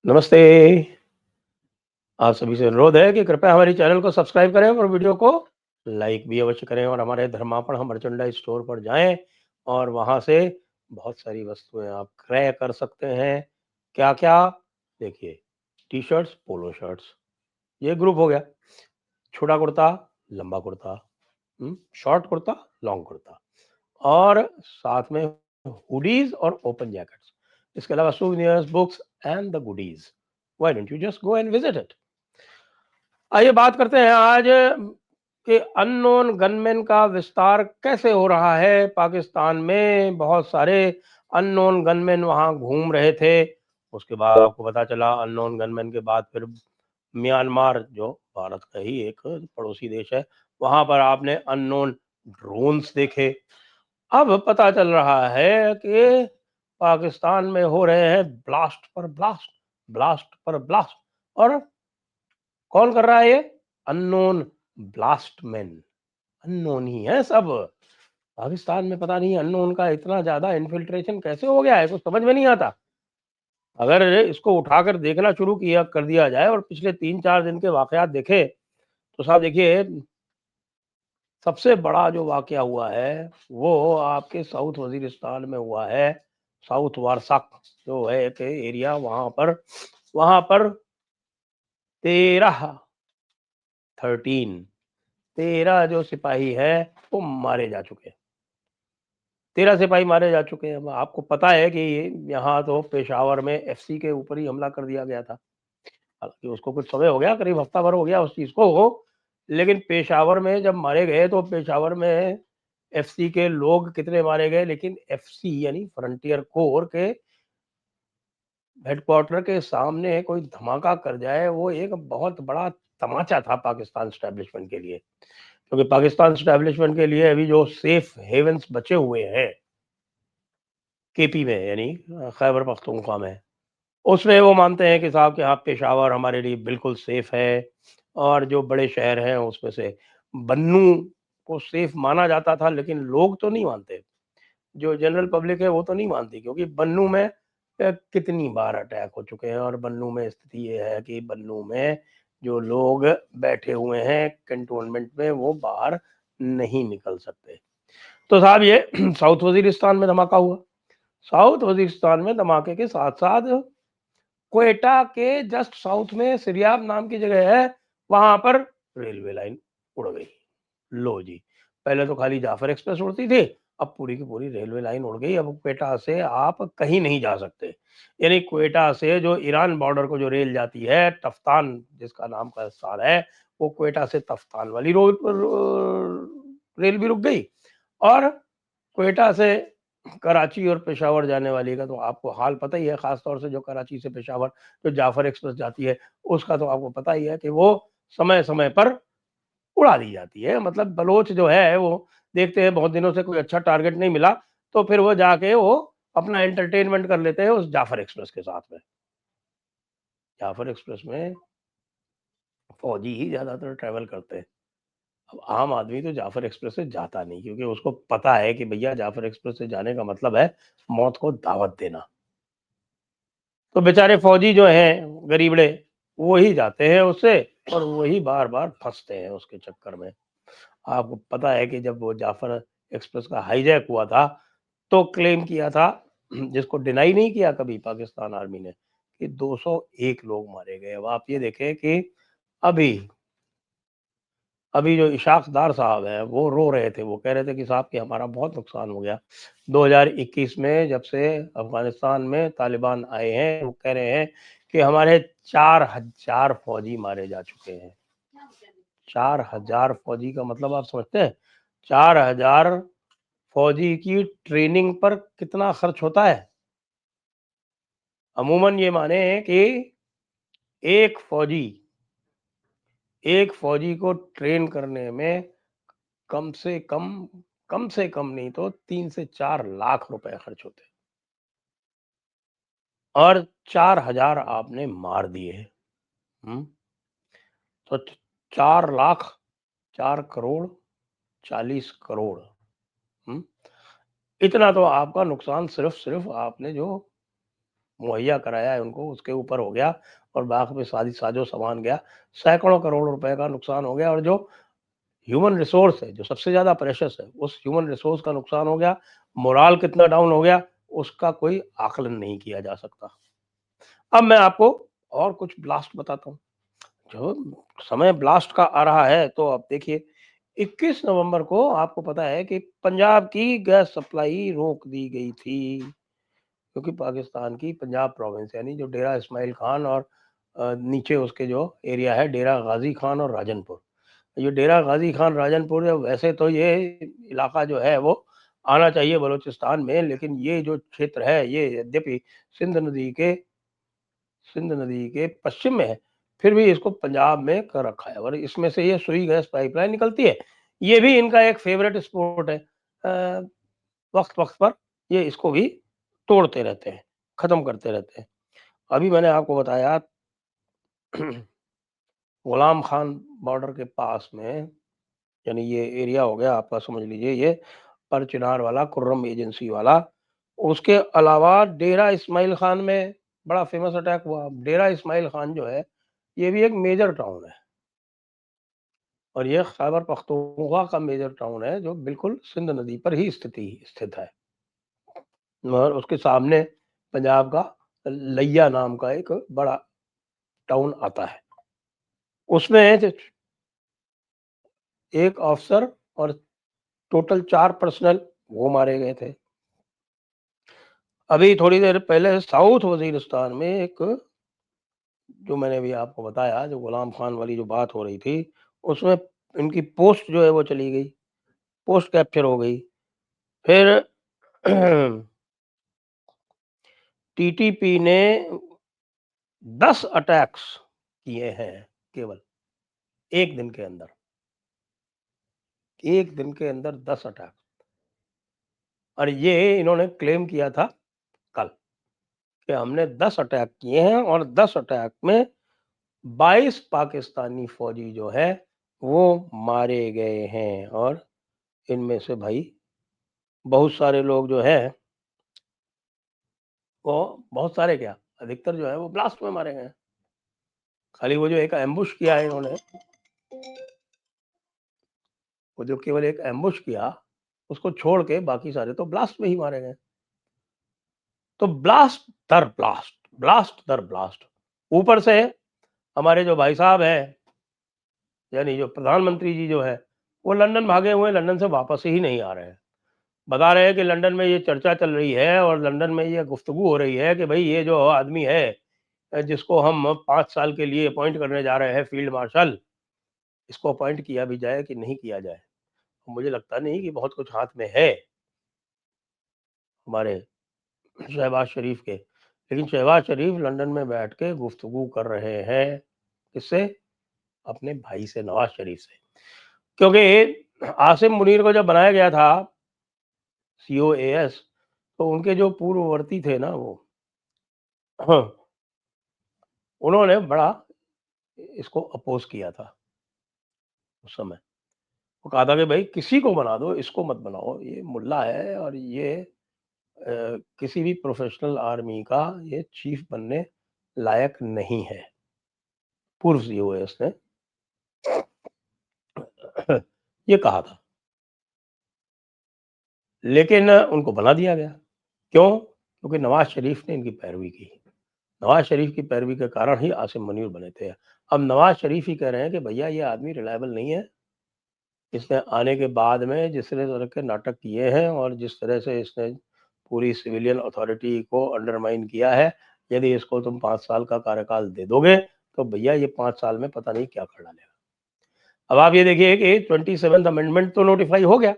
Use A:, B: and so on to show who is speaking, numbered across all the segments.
A: नमस्ते। आप सभी से अनुरोध है कि कृपया हमारे चैनल को सब्सक्राइब करें और वीडियो को लाइक भी अवश्य करें और हमारे धर्मापण मर्चेंडाइज स्टोर पर जाएं और वहां से बहुत सारी वस्तुएं आप क्रय कर सकते हैं। क्या-क्या? देखिए, टी-शर्ट्स, पोलो शर्ट्स, ये ग्रुप हो गया। छोटा कुर्ता, लंबा कुर्ता, शॉर्ट कुर्ता, लॉन्ग कुर्ता और साथ में हुडीज और ओपन जैकेट्स। इसके अलावा souvenirs, books and the goodies. Why don't you just go and visit it? आइए बात करते हैं आज कि अननोन गनमैन का विस्तार कैसे हो रहा है। पाकिस्तान में बहुत सारे अननोन गनमैन वहां घूम रहे थे। उसके बाद आपको पता चला अननोन गनमैन के बाद फिर म्यांमार, जो भारत का ही एक पड़ोसी देश है, वहां पर आपने अननोन ड्रोन्स देखे। अब पता चल रहा है कि पाकिस्तान में हो रहे हैं ब्लास्ट पर ब्लास्ट, ब्लास्ट पर ब्लास्ट। और कौन कर रहा है ये? अननोन ब्लास्टमैन। अननोन ही है सब। पाकिस्तान में पता नहीं अननोन का इतना ज्यादा इन्फिल्ट्रेशन कैसे हो गया है, कुछ समझ में नहीं आता। अगर इसको उठाकर देखना शुरू किया कर दिया जाए और पिछले 3-4 दिन के वाकयात देखे तो साहब देखिए, सबसे बड़ा जो वाकया हुआ है वो आपके साउथ वजीरिस्तान में हुआ है। साउथ वारसाक जो है एक एरिया, वहां पर 13 13 13 जो सिपाही है वो मारे जा चुके हैं। 13 सिपाही मारे जा चुके हैं। अब आपको पता है कि यहाँ तो पेशावर में एफसी के ऊपर ही हमला कर दिया गया था। हालांकि उसको कुछ समय हो गया, करीब हफ्ता भर हो गया उस चीज को। लेकिन पेशावर में जब मारे गए तो पेशावर में एफसी के लोग कितने मारे गए, लेकिन एफसी यानी फ्रंटियर कोर के हेडक्वार्टर के सामने कोई धमाका कर जाए, वो एक बहुत बड़ा तमाचा था पाकिस्तान स्टैब्लिशमेंट के लिए। क्योंकि पाकिस्तान स्टैब्लिशमेंट के लिए अभी जो सेफ हेवन्स बचे हुए हैं केपी में, यानी खैबर पख्तूनख्वा में, उसमें वो मानते हैं कि साहब कि हाँ, पेशावर हमारे लिए बिल्कुल सेफ है। और जो बड़े शहर हैं उसमें से बन्नू को सेफ माना जाता था, लेकिन लोग तो नहीं मानते। जो जनरल पब्लिक है वो तो नहीं मानती, क्योंकि बन्नू में कितनी बार अटैक हो चुके हैं और बन्नू में स्थिति ये है कि बन्नू में जो लोग बैठे हुए हैं कंटोनमेंट में वो बाहर नहीं निकल सकते। तो साहब ये साउथ वजीरिस्तान में धमाका हुआ। साउथ वजीरिस्तान में धमाके के साथ साथ क्वेटा के जस्ट साउथ में सिरियाब नाम की जगह है, वहां पर रेलवे लाइन उड़ गई। लो जी, पहले तो खाली जाफर एक्सप्रेस उड़ती थी, अब पूरी की पूरी रेलवे लाइन उड़ गई। अब क्वेटा से आप कहीं नहीं जा सकते। यानी क्वेटा से जो ईरान बॉर्डर को जो रेल जाती है, तफ्तान जिसका नाम का स्थान है, वो क्वेटा से तफ्तान वाली रेल भी रुक गई। और क्वेटा से कराची और पेशावर जाने वाली का तो आपको हाल पता ही है, खास तौर से जो कराची से पेशावर जो जाफर एक्सप्रेस जाती है, उसका तो आपको पता ही है कि वो समय समय पर उड़ा दी जाती है। मतलब बलोच जो है वो देखते हैं बहुत दिनों से कोई अच्छा टारगेट नहीं मिला, तो फिर वो जाके वो अपना एंटरटेनमेंट कर लेते हैं उस जाफर एक्सप्रेस के साथ में। जाफर एक्सप्रेस में फौजी ही ज्यादातर ट्रैवल करते हैं। अब आम आदमी तो जाफर एक्सप्रेस से जाता नहीं, क्योंकि उसको पता है कि भैया जाफर एक्सप्रेस से जाने का मतलब है मौत को दावत देना। तो बेचारे फौजी जो हैं गरीबड़े, वो ही जाते हैं उससे और वही बार बार फंसते हैं उसके चक्कर में। आपको पता है कि जब वो जाफर एक्सप्रेस का हाईजैक हुआ था तो क्लेम किया था, जिसको डिनाई नहीं किया कभी पाकिस्तान आर्मी ने, कि 201 लोग मारे गए। अब आप ये देखें कि अभी अभी जो इशाक डार साहब हैं वो रो रहे थे, वो कह रहे थे कि साहब कि हमारा बहुत नुकसान हो गया 2021 में, जब से अफगानिस्तान में तालिबान आए हैं। वो कह रहे हैं कि हमारे 4000 फौजी मारे जा चुके हैं। 4000 फौजी का मतलब आप समझते हैं? 4000 फौजी की ट्रेनिंग पर कितना खर्च होता है? अमूमन ये माने कि एक फौजी एक फौजी को ट्रेन करने में कम से कम नहीं तो 3 से 4 लाख रुपए खर्च होते हैं। और 4000 आपने मार दिए। हम्म तो 4 लाख, 4 करोड़, 40 करोड़। हम्म इतना तो आपका नुकसान सिर्फ सिर्फ आपने जो मुहैया कराया है उनको, उसके ऊपर हो गया और बाकी में साजो सामान गया। सैकड़ों करोड़ रुपए का नुकसान हो गया और जो ह्यूमन रिसोर्स है, जो सबसे ज़्यादा प्रेशियस है, उस ह्यूमन रिसोर्स का नुकसान हो गया। मोरल कितना डाउन हो गया, उसका कोई आकलन नहीं किया जा सकता। अब मैं आपको और कुछ ब्लास्ट बताता हूँ। जो समय ब्लास्ट का आ रहा है, तो अब देखिए 21 नवंबर को आपको पता है कि पंजाब की गैस सप्लाई रोक दी गई थी, क्योंकि पाकिस्तान की पंजाब प्रोविंस यानी जो डेरा इस्माइल खान और नीचे उसके जो एरिया है डेरा गाजी खान और राजनपुर। ये डेरा गाजी खान राजनपुर है, वैसे तो ये इलाका जो है वो आना चाहिए बलूचिस्तान में, लेकिन ये जो क्षेत्र है ये यद्यपि सिंध नदी के पश्चिम में है, फिर भी इसको पंजाब में कर रखा है और इसमें से ये सुई गैस पाइपलाइन निकलती है। ये भी इनका एक फेवरेट स्पॉट है। वक्त-वक्त पर ये इसको भी तोड़ते रहते हैं, खत्म करते रहते हैं। अभी मैंने आपको बताया गुलाम खान बॉर्डर के पास में, यानी ये एरिया हो गया आपका, समझ लीजिए ये पर चिनार वाला, खुर्रम एजेंसी वाला। उसके अलावा डेरा इस्माइल खान में बड़ा फेमस अटैक हुआ। डेरा इस्माइल खान जो है, ये भी एक मेजर टाउन है और ये खैबर पख्तूनख्वा का मेजर टाउन है, जो बिल्कुल सिंध नदी पर ही स्थित है और उसके सामने पंजाब का लिया नाम का एक बड़ा टाउन आता है। उसमें एक ऑफिसर और टोटल 4 पर्सनल वो मारे गए थे। अभी थोड़ी देर पहले साउथ वजीरिस्तान में एक, जो मैंने अभी आपको बताया, जो गुलाम खान वाली जो बात हो रही थी, उसमें इनकी पोस्ट जो है वो चली गई, पोस्ट कैप्चर हो गई। फिर टीटीपी ने 10 अटैक्स किए हैं केवल 1 दिन के अंदर। 1 दिन के अंदर 10 अटैक, और ये इन्होंने क्लेम किया था कल कि हमने 10 अटैक किए हैं और 10 अटैक में 22 पाकिस्तानी फौजी जो है वो मारे गए हैं और इनमें से भाई बहुत सारे लोग जो हैं वो, बहुत सारे क्या, अधिकतर जो है वो ब्लास्ट में मारे गए हैं। खाली वो जो एक एम्बुश किया है इन्होंने, वो जो केवल एक एम्बुश किया, उसको छोड़ के बाकी सारे तो ब्लास्ट में ही मारे गए। तो ब्लास्ट दर ब्लास्ट, ब्लास्ट दर ब्लास्ट। ऊपर से हमारे जो भाई साहब हैं, यानी जो प्रधानमंत्री जी जो है, वो लंदन भागे हुए हैं, लंदन से वापस ही नहीं आ रहे हैं। बता रहे हैं कि लंदन में ये चर्चा चल रही है और लंदन में ये गुफ्तगू हो रही है कि भाई ये जो आदमी है, जिसको हम 5 साल के लिए अपॉइंट करने जा रहे हैं फील्ड मार्शल, इसको अपॉइंट किया भी जाए कि नहीं किया जाए। मुझे लगता नहीं कि बहुत कुछ हाथ में है हमारे शहबाज शरीफ के। लेकिन शहबाज शरीफ लंदन में बैठ के गुफ्तगू कर रहे हैं, किससे? अपने भाई से, नवाज शरीफ से। क्योंकि आसिम मुनीर को जब बनाया गया था COAS, तो उनके जो पूर्ववर्ती थे ना वो, हाँ, उन्होंने बड़ा इसको अपोज किया था उस समय। वो कहा था कि भाई किसी को बना दो, इसको मत बनाओ, ये मुल्ला है और ये किसी भी प्रोफेशनल आर्मी का ये चीफ बनने लायक नहीं है। पूर्व COAS ने ये कहा था, लेकिन उनको बना दिया गया। क्यों? क्योंकि नवाज शरीफ ने इनकी पैरवी की। नवाज शरीफ की पैरवी के कारण ही आसिम मुनीर बने थे। अब नवाज शरीफ ही कह रहे हैं कि भैया ये आदमी रिलायबल नहीं है। इसने आने के बाद में जिस तरह के नाटक किए हैं और जिस तरह से इसने पूरी सिविलियन अथॉरिटी को अंडरमाइन किया है, यदि इसको तुम 5 साल का कार्यकाल दे दोगे, तो भैया ये 5 साल में पता नहीं क्या कर डालेगा। अब आप ये देखिए कि 27th अमेंडमेंट तो नोटिफाई हो गया,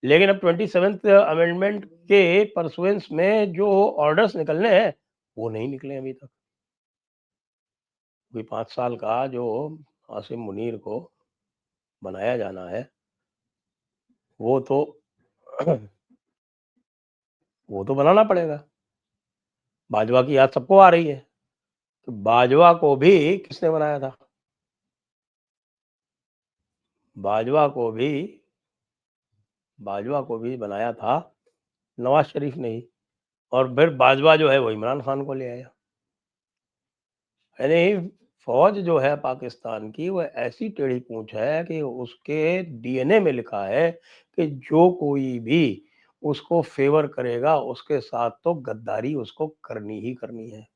A: लेकिन अब 27th अमेंडमेंट के परसुएंस में जो ऑर्डर्स निकलने हैं, वो नहीं निकले अभी तक। अभी 5 साल का जो आसिम मुनीर को बनाया जाना है, वो तो वो तो बनाना पड़ेगा। बाजवा की याद सबको आ रही है, तो बाजवा को भी किसने बनाया था? बाजवा को भी बाजवा को भी बनाया था नवाज शरीफ ने ही। और फिर बाजवा जो है वो इमरान खान को ले आया। यानी फौज जो है पाकिस्तान की वो ऐसी टेढ़ी पूंछ है कि उसके डीएनए में लिखा है कि जो कोई भी उसको फेवर करेगा उसके साथ तो गद्दारी उसको करनी ही करनी है।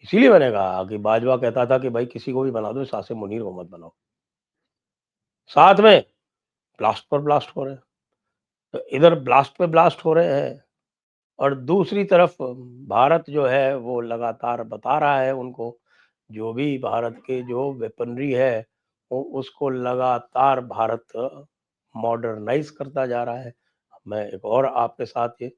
A: इसीलिए मैंने कहा कि बाजवा कहता था कि भाई किसी को भी बना दो, साथ से मुनीर को मत बनाओ। साथ में ब्लास्ट पर ब्लास्ट हो रहे हैं। तो इधर ब्लास्ट पे ब्लास्ट हो रहे हैं और दूसरी तरफ भारत जो है वो लगातार बता रहा है उनको, जो भी भारत के जो वेपनरी है वो उसको लगातार भारत मॉडर्नाइज करता जा रहा है। मैं एक और आपके साथ ये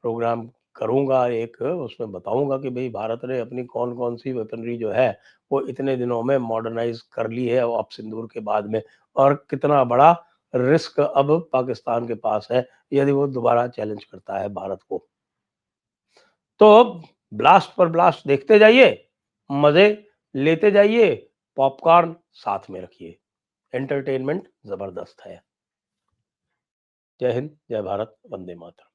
A: प्रोग्राम करूंगा, एक उसमें बताऊंगा कि भाई भारत ने अपनी कौन कौन सी वेपनरी जो है वो इतने दिनों में मॉडर्नाइज कर ली है और अब सिंदूर के बाद में, और कितना बड़ा रिस्क अब पाकिस्तान के पास है यदि वो दोबारा चैलेंज करता है भारत को। तो ब्लास्ट पर ब्लास्ट देखते जाइए, मजे लेते जाइए, पॉपकॉर्न साथ में रखिए, एंटरटेनमेंट जबरदस्त है। जय हिंद, जय भारत, वंदे मातरम।